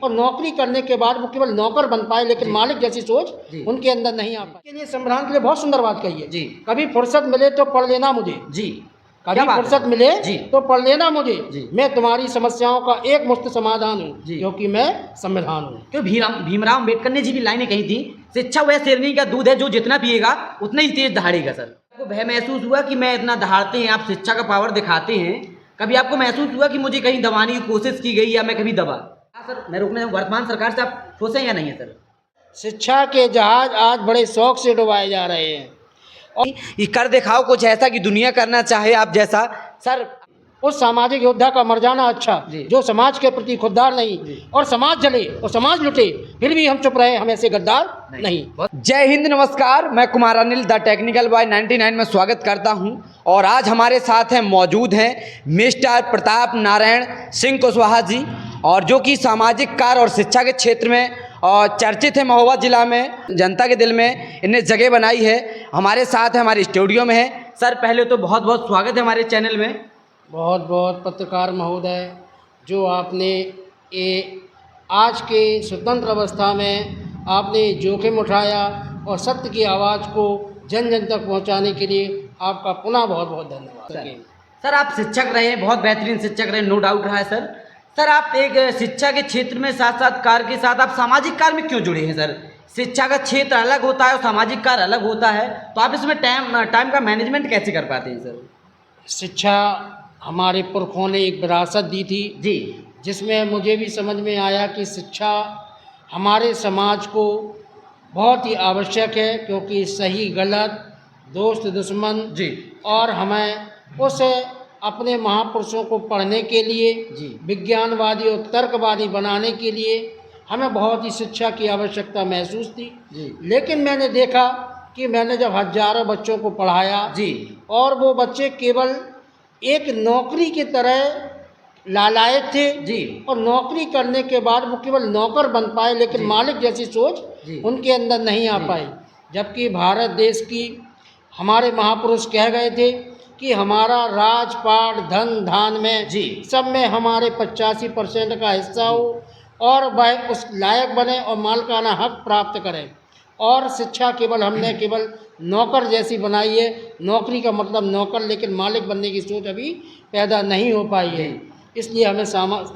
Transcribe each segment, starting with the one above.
और नौकरी करने के बाद वो केवल नौकर बन पाए, लेकिन मालिक जैसी सोच उनके अंदर नहीं आ पाई। के लिए संविधान के लिए बहुत सुंदर बात कही है जी। कभी फुर्सत मिले तो पढ़ लेना मुझे, जी, कभी फुर्सत मिले जी। तो पढ़ लेना मुझे, जी। मैं तुम्हारी समस्याओं का एक मुफ्त समाधान हूँ, क्योंकि मैं संविधान हूँ। तो भीमराव अम्बेडकर ने जी भी लाइनें कही थी, शिक्षा वह शेरनी का दूध है जो जितना पिएगा उतना ही तेज दहाड़ेगा। सर आपको भय महसूस हुआ कि मैं इतना दहाड़ते हैं, आप शिक्षा का पावर दिखाते हैं, कभी आपको महसूस हुआ कि मुझे कहीं दबाने की कोशिश की गई या मैं कभी दबा? हाँ सर, मैं रोकने वर्तमान सरकार से आप खुश हैं या नहीं है सर? शिक्षा के जहाज आज बड़े शौक से डुबाए जा रहे हैं और ये कर दिखाओ कुछ ऐसा कि दुनिया करना चाहे आप जैसा। सर उस सामाजिक योद्धा का मर जाना अच्छा, जो समाज के प्रति खुददार नहीं, और समाज जले और समाज लुटे फिर भी हम चुप रहे, हम ऐसे गद्दार नहीं। जय हिंद, नमस्कार। मैं Kumar Anil the technical boy 99 में स्वागत करता हूं और आज हमारे साथ हैं मौजूद हैं मिस्टर प्रताप नारायण सिंह कुशवाहा जी, और जो कि सामाजिक कार्य और शिक्षा के क्षेत्र में और चर्चित है। महोबा जिला में जनता के दिल में इन्हें जगह बनाई है। हमारे साथ है, हमारे स्टूडियो में है। सर पहले तो बहुत बहुत स्वागत है हमारे चैनल में। बहुत बहुत पत्रकार महोदय, जो आपने ये आज के स्वतंत्र अवस्था में आपने जोखिम उठाया और सत्य की आवाज़ को जन जन तक पहुंचाने के लिए आपका पुनः बहुत बहुत धन्यवाद। सर आप शिक्षक रहे, बहुत बेहतरीन शिक्षक रहे, नो डाउट रहा है सर। सर आप एक शिक्षा के क्षेत्र में साथ साथ कार्य के साथ आप सामाजिक कार्य में क्यों जुड़े हैं सर? शिक्षा का क्षेत्र अलग होता है और सामाजिक कार्य अलग होता है, तो आप इसमें टाइम का मैनेजमेंट कैसे कर पाते हैं सर? शिक्षा हमारे पुरखों ने एक विरासत दी थी जी, जिसमें मुझे भी समझ में आया कि शिक्षा हमारे समाज को बहुत ही आवश्यक है, क्योंकि सही गलत, दोस्त दुश्मन जी, और हमें उस अपने महापुरुषों को पढ़ने के लिए, विज्ञानवादी और तर्कवादी बनाने के लिए हमें बहुत ही शिक्षा की आवश्यकता महसूस थी। लेकिन मैंने देखा कि मैंने जब हजारों बच्चों को पढ़ाया और वो बच्चे केवल एक नौकरी की तरह लालायित थे और नौकरी करने के बाद वो केवल नौकर बन पाए, लेकिन मालिक जैसी सोच उनके अंदर नहीं आ पाई। जबकि भारत देश की हमारे महापुरुष कह गए थे कि हमारा राजपाट धन धान में सब में हमारे 85% का हिस्सा हो और वह उस लायक बने और मालिकाना हक प्राप्त करें। और शिक्षा केवल हमने केवल नौकर जैसी बनाई है, नौकरी का मतलब नौकर, लेकिन मालिक बनने की सोच अभी पैदा नहीं हो पाई है। इसलिए हमें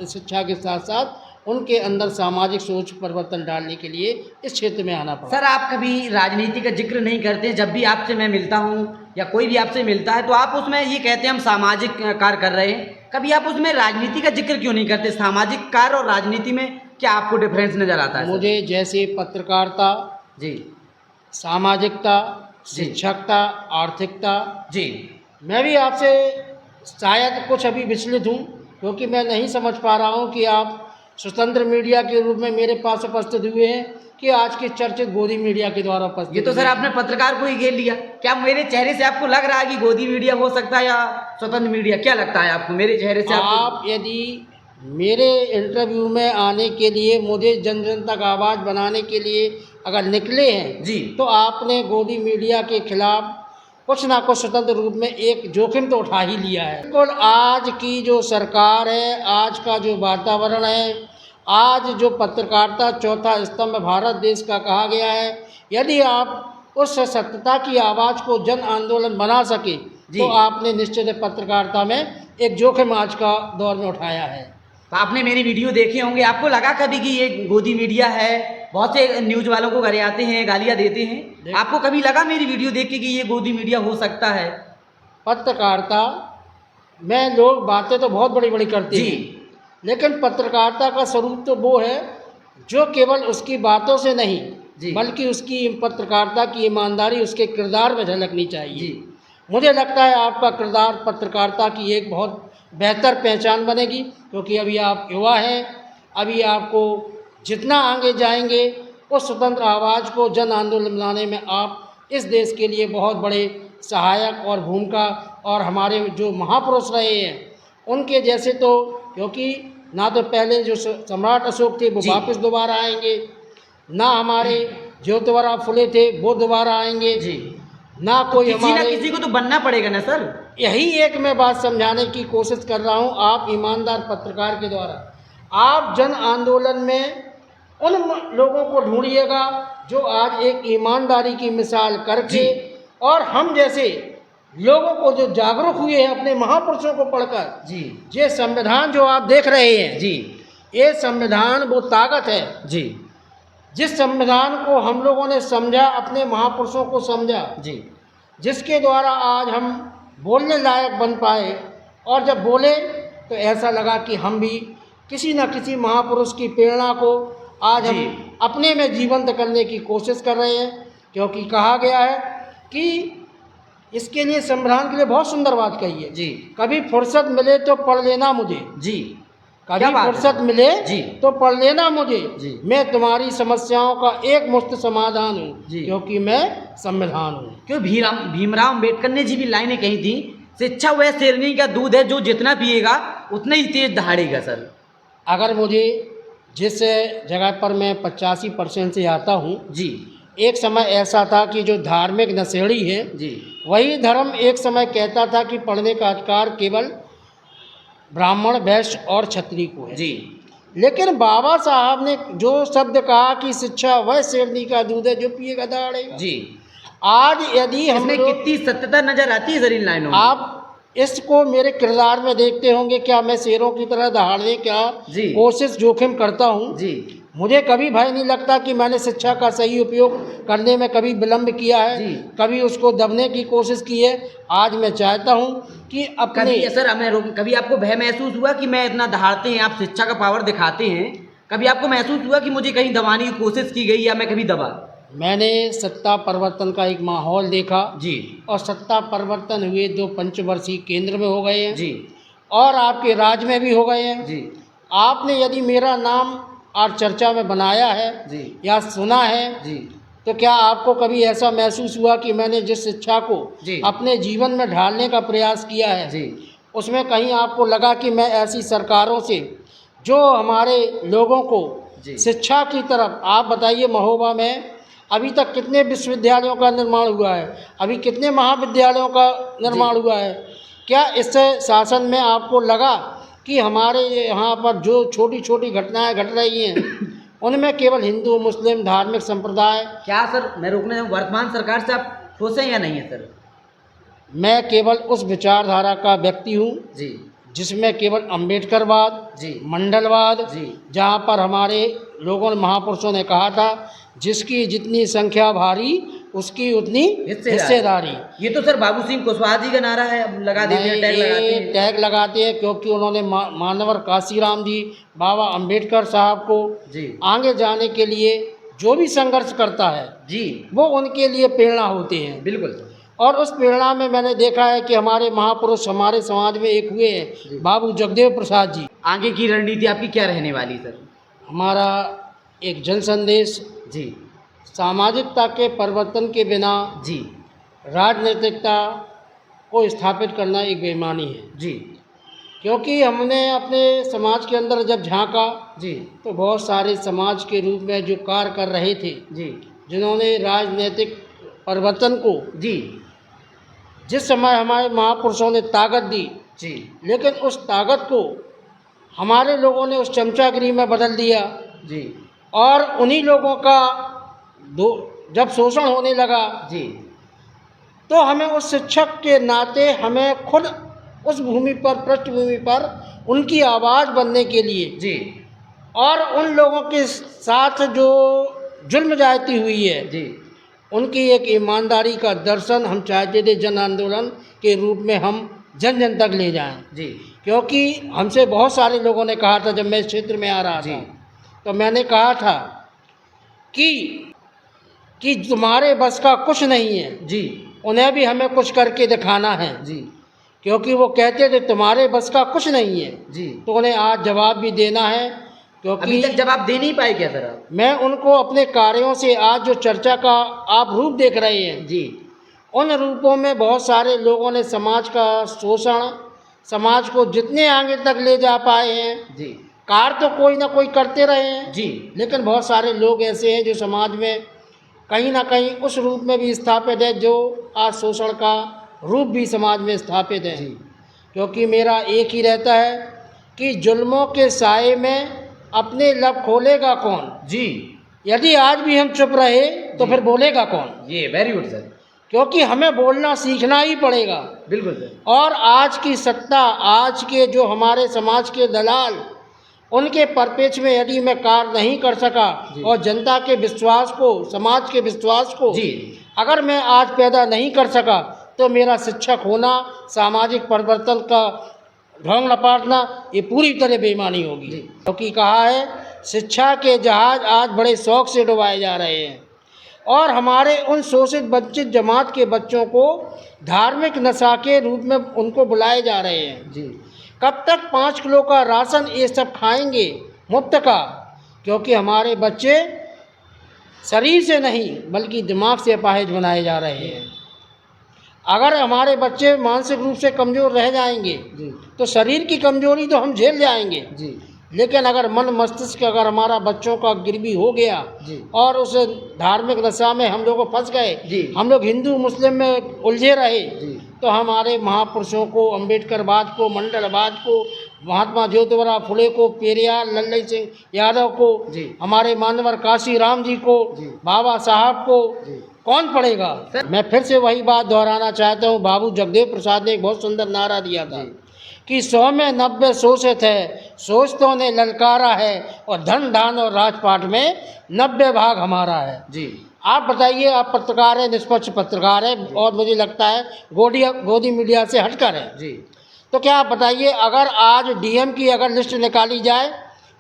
शिक्षा के साथ साथ उनके अंदर सामाजिक सोच परिवर्तन डालने के लिए इस क्षेत्र में आना पड़ा। सर आप कभी राजनीति का जिक्र नहीं करते, जब भी आपसे मैं मिलता हूँ या कोई भी आपसे मिलता है तो आप उसमें ये कहते हैं हम सामाजिक कार्य कर रहे हैं, कभी आप उसमें राजनीति का जिक्र क्यों नहीं करते? सामाजिक कार्य और राजनीति में क्या आपको डिफरेंस नज़र आता है? मुझे जैसे पत्रकारिता, सामाजिकता, शिक्षकता, आर्थिकता, मैं भी आपसे शायद कुछ अभी विचलित हूँ, क्योंकि मैं नहीं समझ पा रहा हूँ कि आप स्वतंत्र मीडिया के रूप में मेरे पास उपस्थित हुए हैं कि आज के चर्चित गोदी मीडिया के द्वारा उपस्थित। ये तो सर आपने पत्रकार को ही घेर लिया। क्या मेरे चेहरे से आपको लग रहा है कि गोदी मीडिया हो सकता है या स्वतंत्र मीडिया? क्या लगता है आपको मेरे चेहरे से? आप यदि मेरे इंटरव्यू में आने के लिए, मुझे जन जन तक आवाज़ बनाने के लिए अगर निकले हैं तो आपने गोदी मीडिया के खिलाफ कुछ ना कुछ स्वतंत्र रूप में एक जोखिम तो उठा ही लिया है। बिल्कुल आज की जो सरकार है, आज का जो वातावरण है, आज जो पत्रकारिता चौथा स्तंभ भारत देश का कहा गया है, यदि आप उस सत्यता की आवाज़ को जन आंदोलन बना सके तो आपने निश्चित पत्रकारिता में एक जोखिम आज का दौर में उठाया है। तो आपने मेरी वीडियो देखे होंगे, आपको लगा कभी कि ये गोदी मीडिया है? बहुत से न्यूज़ वालों को घरे आते हैं, गालियाँ देते हैं, आपको कभी लगा मेरी वीडियो देख के कि ये गोदी मीडिया हो सकता है? पत्रकारिता में लोग बातें तो बहुत बड़ी बड़ी करते हैं, लेकिन पत्रकारिता का स्वरूप तो वो है जो केवल उसकी बातों से नहीं बल्कि उसकी पत्रकारिता की ईमानदारी उसके किरदार में झलकनी चाहिए। मुझे लगता है आपका किरदार पत्रकारिता की एक बहुत बेहतर पहचान बनेगी, क्योंकि अभी आप युवा हैं, अभी आपको जितना आगे जाएंगे उस स्वतंत्र आवाज़ को जन आंदोलन बनाने में आप इस देश के लिए बहुत बड़े सहायक और भूमिका, और हमारे जो महापुरुष रहे हैं उनके जैसे, तो क्योंकि ना तो पहले जो सम्राट अशोक थे वो वापस दोबारा आएंगे, ना हमारे ज्योतिबा फुले थे वो दोबारा आएंगे, ना कोई हमारे, किसी को तो बनना पड़ेगा ना सर। यही एक मैं बात समझाने की कोशिश कर रहा हूँ। आप ईमानदार पत्रकार के द्वारा आप जन आंदोलन में उन लोगों को ढूंढिएगा जो आज एक ईमानदारी की मिसाल करके और हम जैसे लोगों को जो जागरूक हुए हैं अपने महापुरुषों को पढ़कर जी, ये संविधान जो आप देख रहे हैं जी, ये संविधान वो ताकत है जी, जिस संविधान को हम लोगों ने समझा, अपने महापुरुषों को समझा, जी, जिसके द्वारा आज हम बोलने लायक बन पाए। और जब बोले तो ऐसा लगा कि हम भी किसी न किसी महापुरुष की प्रेरणा को आज हम अपने में जीवंत करने की कोशिश कर रहे हैं। क्योंकि कहा गया है कि इसके लिए संविधान के लिए बहुत सुंदर बात कही है जी, कभी फुर्सत मिले तो पढ़ लेना मुझे, जी, कभी फुर्सत मिले जी, तो पढ़ लेना मुझे, जी, मैं तुम्हारी समस्याओं का एक मुफ्त समाधान हूँ, जी, क्योंकि मैं संविधान हूँ। क्यों भीमराव अम्बेडकर ने जी भी लाइनें कही थी, शिक्षा वह शेरनी का दूध है जो जितना पिएगा उतना ही तेज दहाड़ेगा। सर अगर मुझे जिस जगह पर मैं 85% से आता हूँ जी, एक समय ऐसा था कि जो धार्मिक नशेड़ी है जी, वही धर्म एक समय कहता था कि पढ़ने का अधिकार केवल ब्राह्मण, वैश्य और क्षत्रिय को है। जी, लेकिन बाबा साहब ने जो शब्द कहा कि शिक्षा वह शेरनी का दूध है जो पिएगा दहाड़ेगा, जी, आज यदि हम इसमें कितनी सत्यता नजर आती है सर इन लाइनों में। आप इसको मेरे किरदार में देखते होंगे, क्या मैं शेरों की तरह दहाड़ने का जी, कोशिश जोखिम करता हूँ? जी, मुझे कभी भय नहीं लगता कि मैंने शिक्षा का सही उपयोग करने में कभी विलम्ब किया है, जी, कभी उसको दबने की कोशिश की है। आज मैं चाहता हूँ कि अपने कभी सर कभी आपको भय महसूस हुआ कि मैं इतना दहाड़ते हैं आप, शिक्षा का पावर दिखाते हैं, कभी आपको महसूस हुआ कि मुझे कहीं दबाने की कोशिश की गई या मैं कभी दबा? मैंने सत्ता परिवर्तन का एक माहौल देखा जी, और सत्ता परिवर्तन हुए 2 पंचवर्षीय केंद्र में हो गए हैं जी, और आपके राज्य में भी हो गए हैं। जी, आपने यदि मेरा नाम आज चर्चा में बनाया है जी, या सुना है जी, तो क्या आपको कभी ऐसा महसूस हुआ कि मैंने जिस शिक्षा को जी, अपने जीवन में ढालने का प्रयास किया है जी, उसमें कहीं आपको लगा कि मैं ऐसी सरकारों से जो हमारे लोगों को जी, शिक्षा की तरफ, आप बताइए महोबा में अभी तक कितने विश्वविद्यालयों का निर्माण हुआ है, अभी कितने महाविद्यालयों का निर्माण हुआ है? क्या इस शासन में आपको लगा कि हमारे यहाँ पर जो छोटी छोटी घटनाएं घट रही हैं उनमें केवल हिंदू मुस्लिम धार्मिक संप्रदाय? क्या सर मैं रोकने वर्तमान सरकार से आप खुश हैं या नहीं है सर? मैं केवल उस विचारधारा का व्यक्ति हूँ जी, जिसमें केवल अम्बेडकरवाद, जी, मंडलवाद, जी, जहाँ पर हमारे लोगों ने, महापुरुषों ने कहा था जिसकी जितनी संख्या भारी उसकी उतनी हिस्सेदारी। ये तो सर बाबू सिंह कुशवाहा जी का नारा है, अब लगा देते हैं, टैग लगाते हैं। टैग लगाते हैं क्योंकि उन्होंने मानवर काशीराम जी, बाबा अंबेडकर साहब को जी, आगे जाने के लिए जो भी संघर्ष करता है जी, वो उनके लिए प्रेरणा होते हैं। बिल्कुल। और उस प्रेरणा में मैंने देखा है कि हमारे महापुरुष हमारे समाज में एक हुए हैं, बाबू जगदेव प्रसाद जी। आगे की रणनीति आपकी क्या रहने वाली सर? हमारा एक जन संदेश, जी, सामाजिकता के परिवर्तन के बिना जी, राजनीतिकता को स्थापित करना एक बेईमानी है। जी, क्योंकि हमने अपने समाज के अंदर जब झांका जी, तो बहुत सारे समाज के रूप में जो कार्य कर रहे थे, जी, जिन्होंने राजनीतिक परिवर्तन को, जी, जिस समय हमारे महापुरुषों ने ताकत दी, जी, लेकिन उस ताकत को हमारे लोगों ने उस चमचागिरी में बदल दिया। जी, और उन्हीं लोगों का जब शोषण होने लगा जी, तो हमें उस शिक्षक के नाते हमें खुद उस भूमि पर, पृष्ठभूमि पर उनकी आवाज़ बनने के लिए, जी, और उन लोगों के साथ जो जुल्म जाती हुई है, जी, उनकी एक ईमानदारी का दर्शन हम चाहते थे जन आंदोलन के रूप में हम जन जन तक ले जाएं। जी, क्योंकि हमसे बहुत सारे लोगों ने कहा था, जब मैं इस क्षेत्र में आ रहा था तो मैंने कहा था कि तुम्हारे बस का कुछ नहीं है, जी, उन्हें भी हमें कुछ करके दिखाना है। जी, क्योंकि वो कहते थे तुम्हारे बस का कुछ नहीं है, जी, तो उन्हें आज जवाब भी देना है। क्योंकि अभी तक जवाब दे नहीं पाए क्या सर आप? मैं उनको अपने कार्यों से, आज जो चर्चा का आप रूप देख रहे हैं, जी, उन रूपों में बहुत सारे लोगों ने समाज का शोषण, समाज को जितने आगे तक ले जा पाए हैं, जी, कार्य तो कोई ना कोई करते रहे हैं, जी, लेकिन बहुत सारे लोग ऐसे हैं जो समाज में कहीं ना कहीं उस रूप में भी स्थापित है जो आज शोषण का रूप भी समाज में स्थापित है। क्योंकि मेरा एक ही रहता है कि जुल्मों के साए में अपने लब खोलेगा कौन। जी। यदि आज भी हम चुप रहे तो फिर बोलेगा कौन। ये वेरी गुड सर। क्योंकि हमें बोलना सीखना ही पड़ेगा। बिल्कुल सर। और आज की सत्ता, आज के जो हमारे समाज के दलाल, उनके परिपेक्ष में यदि मैं कार्य नहीं कर सका और जनता के विश्वास को, समाज के विश्वास को जी अगर मैं आज पैदा नहीं कर सका तो मेरा शिक्षक होना, सामाजिक परिवर्तन का ढोंग लपाटना, ये पूरी तरह बेईमानी होगी। क्योंकि कहा है शिक्षा के जहाज आज बड़े शौक से डुबाए जा रहे हैं और हमारे उन शोषित वंचित जमात के बच्चों को धार्मिक नशा के रूप में उनको बुलाए जा रहे हैं। जी। कब तक 5 किलो का राशन ये सब खाएंगे मुफ्त का। क्योंकि हमारे बच्चे शरीर से नहीं बल्कि दिमाग से अपाहिज बनाए जा रहे हैं। अगर हमारे बच्चे मानसिक रूप से कमज़ोर रह जाएंगे तो शरीर की कमज़ोरी तो हम झेल जाएंगे जी। लेकिन अगर मन मस्तिष्क अगर हमारा बच्चों का गिरवी हो गया और उस धार्मिक नशा में हम लोग फंस गए, हम लोग हिंदू मुस्लिम में उलझे रहे, तो हमारे महापुरुषों को, अम्बेडकरवाद को, मंडलवाद को, महात्मा ज्योतिबा फुले को, पेरियार लल्लई सिंह यादव को, हमारे मानवर काशी राम जी को, बाबा साहब को कौन पढ़ेगा। मैं फिर से वही बात दोहराना चाहता हूँ। बाबू जगदेव प्रसाद ने एक बहुत सुंदर नारा दिया था कि 100 में 90 शोषित है, शोषितों ने ललकारा है और धन धान और राजपाट में 90 भाग हमारा है। जी। आप बताइए, आप पत्रकार हैं, निष्पक्ष पत्रकार हैं और मुझे लगता है गोदी मीडिया से हटकर है जी। तो क्या आप बताइए, अगर आज डीएम की अगर लिस्ट निकाली जाए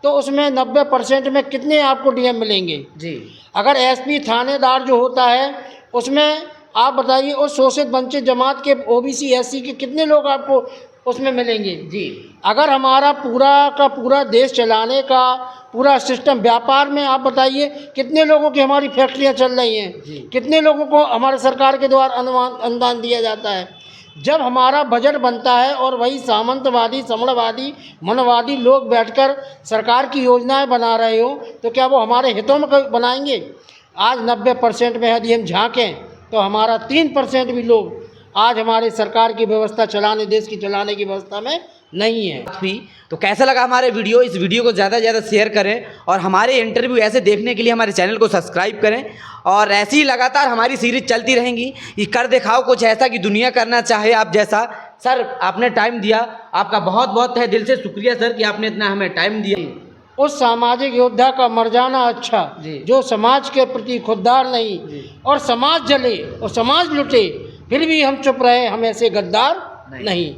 तो उसमें 90% में कितने आपको डीएम मिलेंगे। जी। अगर एसपी थानेदार जो होता है उसमें आप बताइए उस शोषित वंचित जमात के ओबीसी एससी के कितने लोग आपको उसमें मिलेंगे। जी। अगर हमारा पूरा का पूरा देश चलाने का पूरा सिस्टम, व्यापार में आप बताइए कितने लोगों की हमारी फैक्ट्रियां चल रही हैं, कितने लोगों को हमारे सरकार के द्वारा अनुदान दिया जाता है। जब हमारा बजट बनता है और वही सामंतवादी, समणवादी, मनवादी लोग बैठकर सरकार की योजनाएं बना रहे हो तो क्या वो हमारे हितों में बनाएंगे। आज 90% में यदि हम झाँकें तो हमारा 3% भी लोग आज हमारी सरकार की व्यवस्था चलाने, देश की चलाने की व्यवस्था में नहीं है। तो कैसा लगा हमारे वीडियो? इस वीडियो को ज़्यादा से ज़्यादा शेयर करें और हमारे इंटरव्यू ऐसे देखने के लिए हमारे चैनल को सब्सक्राइब करें और ऐसी ही लगातार हमारी सीरीज चलती रहेंगी। ये कर दिखाओ कुछ ऐसा कि दुनिया करना चाहे आप जैसा। सर, आपने टाइम दिया, आपका बहुत बहुत तहे दिल से शुक्रिया सर कि आपने इतना हमें टाइम दिया। उस सामाजिक योद्धा का मर जाना अच्छा, जो समाज के प्रति खुददार नहीं और समाज जले और समाज लुटे फिर भी हम चुप रहे, हम ऐसे गद्दार नहीं।